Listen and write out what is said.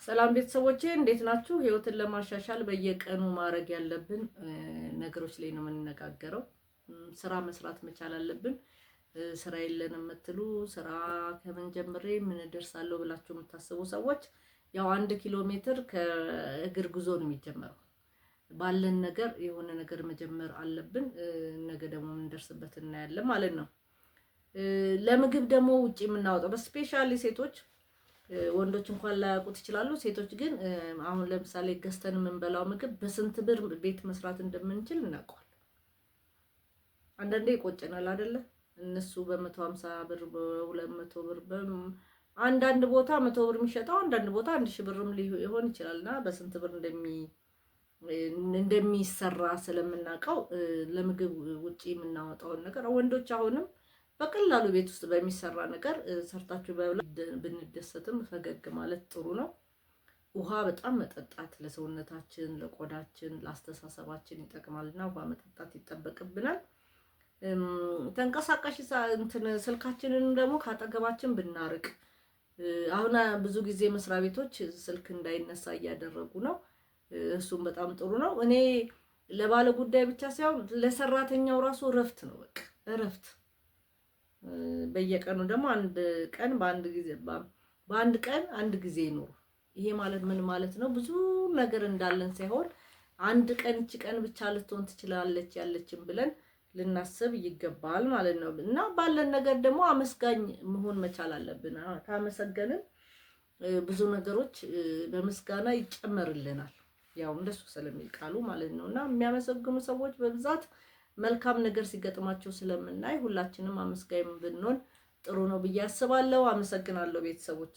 ሰላም ቤተሰቦቼ እንዴት ናችሁ? ህይወትን ለማሻሻል በየቀኑ ማድረግ ያለብን ነገሮች ላይ ነው የምንነጋገረው። ስራ መስራት መቻል አለብን። ስራ የለንም የምትሉ ስራ ከምን ጀምሬ ምን ደርሳለሁ ብላችሁ የምታስቡ ሰዎች ያው 1 ኪሎ ሜትር ከእግር ጉዞ ነው የሚጀመረው። ባለን ነገር የሆነ ነገር መጀመር አለብን። ነገ ደግሞ እንደርስበት እናያለን ማለት ነው። ለምግብ ደግሞ ውጪ የምናወጣው በስፔሻሊ ሴቶች ወንዶች እንኳን ላያውቁት ይችላሉ። ሴቶች ግን አሁን ለምሳሌ ገዝተን የምንበላው ምግብ በስንት ብር ቤት መስራት እንደምንችል እናውቀዋለን። አንዳንዴ ይቆጨናል አይደለ? እነሱ በ150 ብር በ200 ብር አንዳንድ ቦታ 100 ብር የሚሸጠው አንዳንድ ቦታ 1000 ብርም ሊሆን ይችላልና በስንት ብር እንደሚሰራ ስለምናውቀው ለምግብ ውጪ የምናወጣውን ነገር ወንዶች አሁንም በቀላሉ ቤት ውስጥ በሚሰራ ነገር ሰርታችሁ ብንደሰትም ፈገግ ማለት ጥሩ ነው። ውሃ በጣም መጠጣት ለሰውነታችን፣ ለቆዳችን፣ ለአስተሳሰባችን ይጠቅማልና ውሃ መጠጣት ይጠበቅብናል። ተንቀሳቃሽ ስልካችንን ደግሞ ካጠገባችን ብናርቅ። አሁን ብዙ ጊዜ መስሪያ ቤቶች ስልክ እንዳይነሳ እያደረጉ ነው። እሱም በጣም ጥሩ ነው። እኔ ለባለ ጉዳይ ብቻ ሳይሆን ለሰራተኛው ራሱ እረፍት ነው። በቃ እረፍት በየቀኑ ደግሞ በአንድ ቀን አንድ ጊዜ ይኖር። ይሄ ማለት ምን ማለት ነው? ብዙ ነገር እንዳለን ሳይሆን አንድ ቀን እቺ ቀን ብቻ ልትሆን ትችላለች ያለችን ብለን ልናስብ ይገባል ማለት ነው። እና ባለን ነገር ደግሞ አመስጋኝ መሆን መቻል አለብን። ካመሰገንን ብዙ ነገሮች በምስጋና ይጨመርልናል። ያው እንደሱ ስለሚል ቃሉ ማለት ነው። እና የሚያመሰግኑ ሰዎች በብዛት መልካም ነገር ሲገጥማቸው ስለምናይ ሁላችንም አመስጋኝ ብንሆን ጥሩ ነው ብዬ አስባለሁ። አመሰግናለሁ ቤተሰቦቼ።